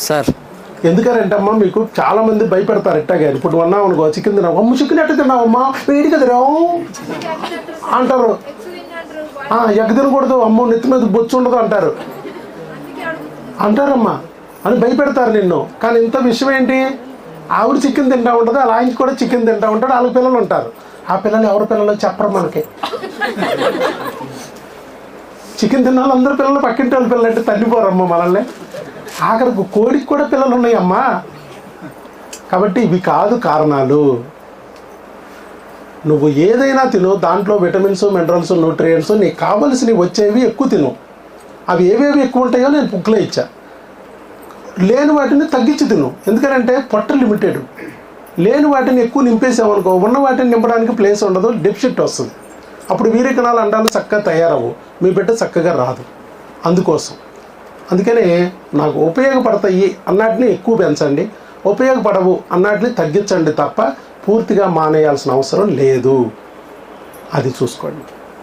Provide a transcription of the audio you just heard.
Sir ఎందుకంటమ్మా మీకు చాలామంది భయపెడతారు ఇట్టాగా. ఇప్పుడు అన్నావు అనుకో చికెన్ తిన్నావు, అమ్మ చికెన్ ఎట్ట తిన్నావమ్మా వేడి కదరావు అంటారు. ఎగ్గ తినకూడదు, అమ్మో నెత్తి మీద బొచ్చు ఉండదు అంటారమ్మా అని భయపెడతారు నిన్ను. కానీ ఇంత విషయం ఏంటి, ఆవిడ చికెన్ తింటూ ఉంటుంది, అలా ఆయన కూడా చికెన్ తింటూ ఉంటాడు, వాళ్ళ పిల్లలు ఉంటారు. ఆ పిల్లలు ఎవరి పిల్లలు చెప్పరు మనకి. చికెన్ తిన్న వాళ్ళందరూ పిల్లలు పక్కింటి వాళ్ళ పిల్లలు అంటే తల్లిపోరమ్మా మనల్ని. ఆఖరికి కోడికి కూడా పిల్లలు ఉన్నాయమ్మా. కాబట్టి ఇవి కాదు కారణాలు. నువ్వు ఏదైనా తిను, దాంట్లో విటమిన్స్, మినరల్స్, న్యూట్రియంట్స్ నీకు కావలసినవి వచ్చేవి ఎక్కువ తిను. అవి ఏవేవి ఎక్కువ ఉంటాయో నేను బుక్లో ఇచ్చా. లేని వాటిని తగ్గించి తిను. ఎందుకంటే పొట్ట లిమిటెడ్. లేని వాటిని ఎక్కువ నింపేసామనుకో, ఉన్న వాటిని నింపడానికి ప్లేస్ ఉండదు, డెఫిసిట్ వస్తుంది. అప్పుడు వీరికణాలు అండాలు చక్కగా తయారవు, మీ బిడ్డ చక్కగా రాదు. అందుకనే నాకు ఉపయోగపడతాయి అన్నాటిని ఎక్కువ పెంచండి, ఉపయోగపడవు అన్నాటిని తగ్గించండి తప్ప పూర్తిగా మానేయాల్సిన అవసరం లేదు. అది చూసుకోండి.